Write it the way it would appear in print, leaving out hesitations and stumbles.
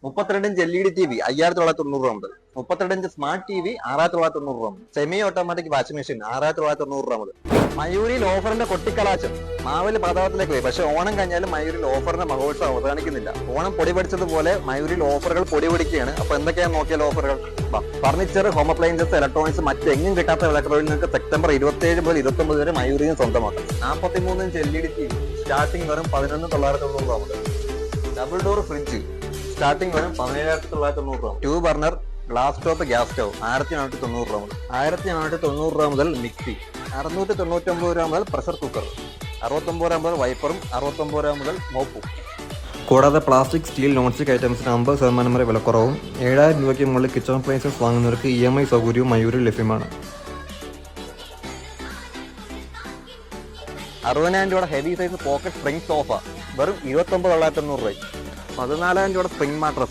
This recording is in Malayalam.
32 LED TV 5990 രൂപ മുതൽ. 32 സ്മാർട്ട് TV 6990 രൂപ മുതൽ. സെമി ഓട്ടോമാറ്റിക് വാഷിംഗ് മെഷീൻ 6990 രൂപ മുതൽ. മയൂരിയിൽ ഓഫറിന്റെ കൊട്ടിക്കലാച്ചം. മാവേലി പാതാളത്തിലേക്ക് പോയി. പക്ഷെ ഓണം കഴിഞ്ഞാലും മയൂരിൽ ഓഫറിന്റെ മഹോത്സവം അവസാനിക്കുന്നില്ല. ഓണം പൊടി പഠിച്ചതുപോലെ മയൂരിൽ ഓഫറുകൾ പൊടി പിടിക്കുകയാണ്. അപ്പൊ എന്തൊക്കെയാണ് നോക്കിയാൽ ഓഫറുകൾ? ഫർണിച്ചർ, ഹോം അപ്ലയൻസസ്, ഇലക്ട്രോണിക്സ് മറ്റെങ്ങും കിട്ടാത്ത വിലക്കുറവിൽ നിങ്ങൾക്ക് സെപ്റ്റംബർ 27 മുതൽ 29 വരെ മയൂരിയും സ്വന്തമാക്കാം. 43 ഇഞ്ച് LED TV സ്റ്റാർട്ടിംഗ് വെറും 11,990 രൂപ മുതൽ. ഡബിൾ ഡോർ ഫ്രിഡ്ജ് സ്റ്റാർട്ടിംഗ് വെറും 17,990 രൂപ. 2 burner glass top gas stove 1490 രൂപ മുതൽ. 1490 രൂപ മുതൽ മിക്സി, 699 രൂപ മുതൽ പ്രഷർ കുക്കർ, 69 രൂപ മുതൽ വൈപ്പറും, 69 രൂപ മുതൽ മോപ്പും. കൂടാതെ പ്ലാസ്റ്റിക്, സ്റ്റീൽ, നോൺ സ്റ്റിക് ഐറ്റംസിന് 50% വരെ വിലക്കുറവും 7,000 രൂപയ്ക്ക് മുകളിൽ കിച്ചൺ അപ്ലയൻസസ് വാങ്ങുന്നവർക്ക് EMI സൗകര്യവും മയൂരിൽ ലഭ്യമാണ്. 60,000 രൂപയുടെ heavy size pocket spring sofa വെറും 29,990 രൂപ. 14,000 രൂപയുടെ സ്പ്രിംഗ് മാട്രസ്